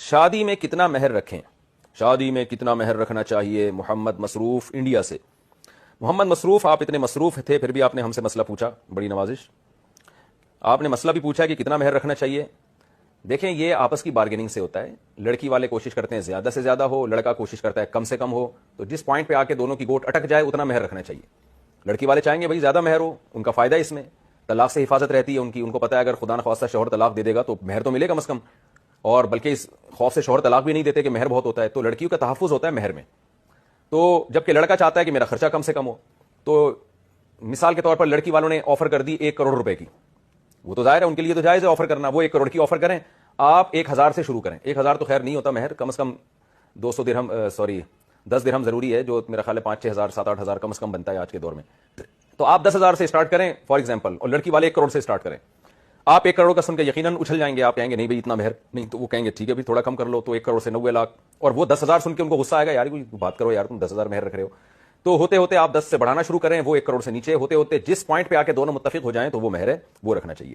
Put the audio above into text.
شادی میں کتنا مہر رکھیں؟ شادی میں کتنا مہر رکھنا چاہیے؟ محمد مصروف انڈیا سے. محمد مصروف، آپ اتنے مصروف تھے پھر بھی آپ نے ہم سے مسئلہ پوچھا، بڑی نوازش. آپ نے مسئلہ بھی پوچھا کہ کتنا مہر رکھنا چاہیے. دیکھیں یہ آپس کی بارگیننگ سے ہوتا ہے. لڑکی والے کوشش کرتے ہیں زیادہ سے زیادہ ہو، لڑکا کوشش کرتا ہے کم سے کم ہو. تو جس پوائنٹ پہ آ کے دونوں کی گوٹ اٹک جائے اتنا مہر رکھنا چاہیے. لڑکی والے چاہیں گے بھائی زیادہ مہر ہو، ان کا فائدہ اس میں، طلاق سے حفاظت رہتی ہے ان کی. ان کو پتا ہے اگر خدا نخواستہ شوہر طلاق دے دے گا تو مہر تو ملے کم از کم، اور بلکہ اس خوف سے شوہر طلاق بھی نہیں دیتے کہ مہر بہت ہوتا ہے. تو لڑکیوں کا تحفظ ہوتا ہے مہر میں. تو جبکہ لڑکا چاہتا ہے کہ میرا خرچہ کم سے کم ہو. تو مثال کے طور پر لڑکی والوں نے آفر کر دی 1 کروڑ روپے کی. وہ تو ظاہر ہے ان کے لیے تو جائز ہے آفر کرنا. وہ 1 کروڑ کی آفر کریں، آپ 1000 سے شروع کریں. 1000 تو خیر نہیں ہوتا مہر، کم از کم 200 درہم 10 درہم ضروری ہے، جو میرا خیال ہے 5-6 ہزار 7-8 ہزار کم از کم بنتا ہے آج کے دور میں. تو آپ 10,000 سے اسٹارٹ کریں فار ایگزامپل، اور لڑکی والے 1 کروڑ سے اسٹارٹ کریں. آپ 1 کروڑ کا سن کے یقیناً اچھل جائیں گے. آپ کہیں گے نہیں بھائی اتنا مہر نہیں. تو وہ کہیں گے ٹھیک ہے بھی تھوڑا کم کر لو. تو 1 کروڑ سے 90 لاکھ. اور وہ 10,000 سن کے ان کو غصہ آئے گا، یار کوئی بات کرو یار، تم 10,000 مہر رکھ رہے ہو. تو ہوتے ہوتے آپ 10 سے بڑھانا شروع کریں. وہ 1 کروڑ سے نیچے ہوتے ہوتے جس پوائنٹ پہ آ کے دونوں متفق ہو جائیں تو وہ مہر ہے وہ رکھنا چاہیے.